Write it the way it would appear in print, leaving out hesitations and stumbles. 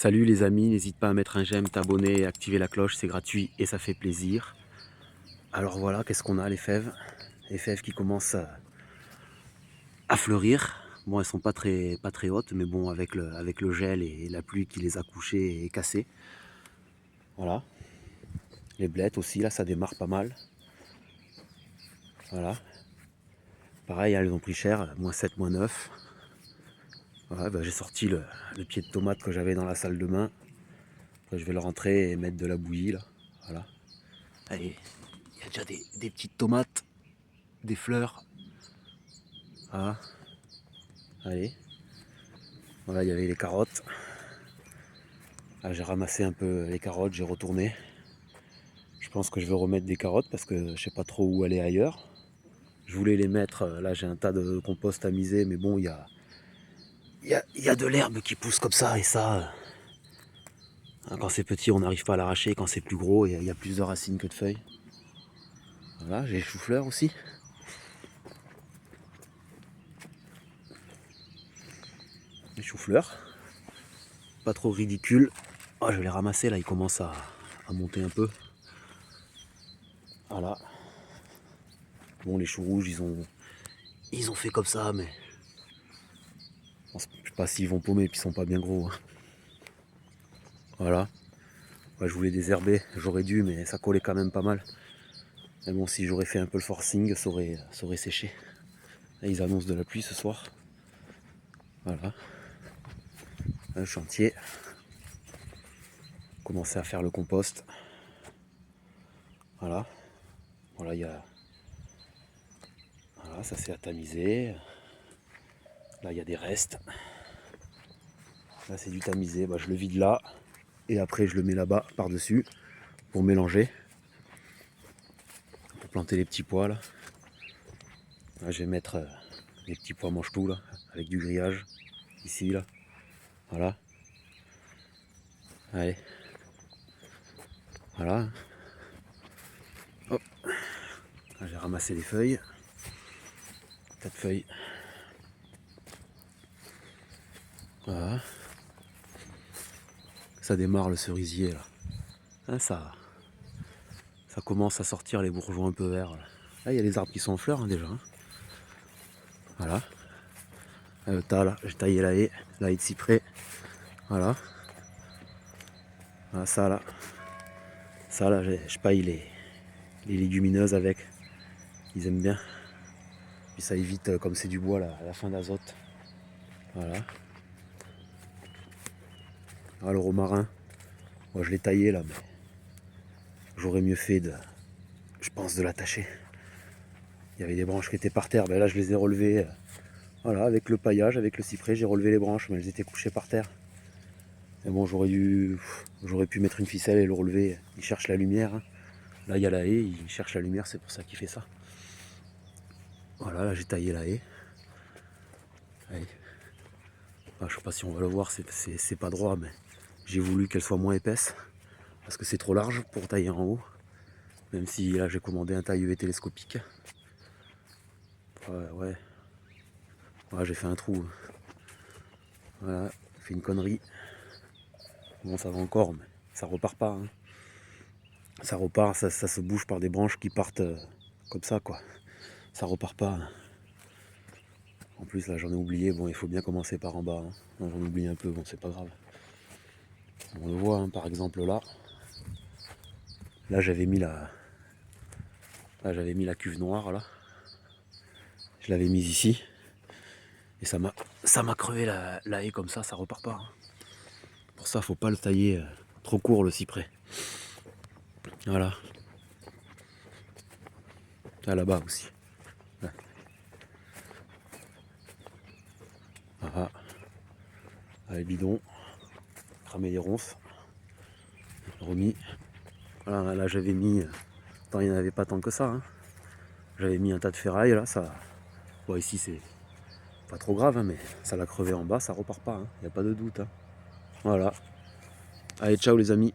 Salut les amis, n'hésite pas à mettre un j'aime, t'abonner, activer la cloche, c'est gratuit et ça fait plaisir. Alors voilà, qu'est-ce qu'on a, les fèves? Les fèves qui commencent à fleurir. Bon, elles sont pas très hautes, mais bon, avec le gel et la pluie qui les a couchées et cassées. Voilà. Les blettes aussi, là, ça démarre pas mal. Voilà. Pareil, elles ont pris cher, -7, -9. Voilà, bah, j'ai sorti le pied de tomate que j'avais dans la salle de bain. Après, je vais le rentrer et mettre de la bouillie, là. Voilà. Allez, il y a déjà des petites tomates, des fleurs. Voilà. Allez. Voilà, il y avait les carottes. Là, j'ai ramassé un peu les carottes, j'ai retourné. Je pense que je vais remettre des carottes parce que je sais pas trop où aller ailleurs. Je voulais les mettre, là j'ai un tas de compost à miser, mais bon, il y a de l'herbe qui pousse comme ça, et ça, quand c'est petit, on n'arrive pas à l'arracher. Quand c'est plus gros, il y a plus de racines que de feuilles. Voilà, j'ai les choux-fleurs aussi. Les choux-fleurs, pas trop ridicules. Oh, je vais les ramasser, là, ils commencent à monter un peu. Voilà. Bon, les choux rouges, ils ont fait comme ça, mais je sais pas s'ils vont paumer, puis ils sont pas bien gros. Voilà. Ouais, je voulais désherber, j'aurais dû, mais ça collait quand même pas mal. Mais bon, si j'aurais fait un peu le forcing, ça aurait séché. Là, ils annoncent de la pluie ce soir. Voilà. Un chantier. Commencer à faire le compost. Voilà. Voilà, Voilà, ça c'est à tamiser. Là, il y a des restes. Là, c'est du tamisé. Bah, je le vide là. Et après, je le mets là-bas, par-dessus, pour mélanger. Pour planter les petits pois, là. Là, je vais mettre les petits pois mange-tout, là, avec du grillage. Ici, là. Voilà. Allez. Voilà. Hop. Là, j'ai ramassé les feuilles. 4 feuilles. Voilà. Ça démarre le cerisier, là. Hein, ça commence à sortir les bourgeons un peu verts. Là, il y a les arbres qui sont en fleurs, hein, déjà. Hein. Voilà. Le tas, là, j'ai taillé la haie de cyprès. Voilà. Voilà, ça, là. Ça, là, je paille les légumineuses avec. Ils aiment bien. Puis ça évite, comme c'est du bois, la fin d'azote. Voilà. Ah, le romarin. Moi, je l'ai taillé, là, mais j'aurais mieux fait je pense, de l'attacher. Il y avait des branches qui étaient par terre. Ben là, je les ai relevées. Voilà, avec le paillage, avec le cyprès, j'ai relevé les branches, mais elles étaient couchées par terre. Et bon, j'aurais pu mettre une ficelle et le relever. Il cherche la lumière. Hein. Là, il y a la haie, il cherche la lumière, c'est pour ça qu'il fait ça. Voilà, là, j'ai taillé la haie. Allez. Ah, je sais pas si on va le voir, c'est pas droit, mais j'ai voulu qu'elle soit moins épaisse. Parce que c'est trop large pour tailler en haut. Même si là, j'ai commandé un taille télescopique. Ouais. Voilà, j'ai fait un trou. Voilà, j'ai fait une connerie. Bon, ça va encore, mais ça repart pas. Hein. Ça repart, ça se bouge par des branches qui partent comme ça, quoi. Ça repart pas. Hein. En plus, là, j'en ai oublié. Bon, il faut bien commencer par en bas. Hein. J'en oublie un peu, bon, c'est pas grave. On le voit, hein, par exemple, là. Là, j'avais mis la cuve noire, là. Je l'avais mise ici. Et ça m'a crevé la haie comme ça repart pas. Hein. Pour ça, faut pas le tailler trop court, le cyprès. Voilà. Là, là-bas aussi. Ouais. Voilà. Allez, bidon. Cramer les ronces. Remis. Voilà, là, j'avais mis... Tant il n'y en avait pas tant que ça. Hein. J'avais mis un tas de ferraille, là, ça... Bon, ici, c'est pas trop grave, hein, mais ça l'a crevé en bas, ça repart pas. Il n'y a pas de doute. Hein. Voilà. Allez, ciao les amis.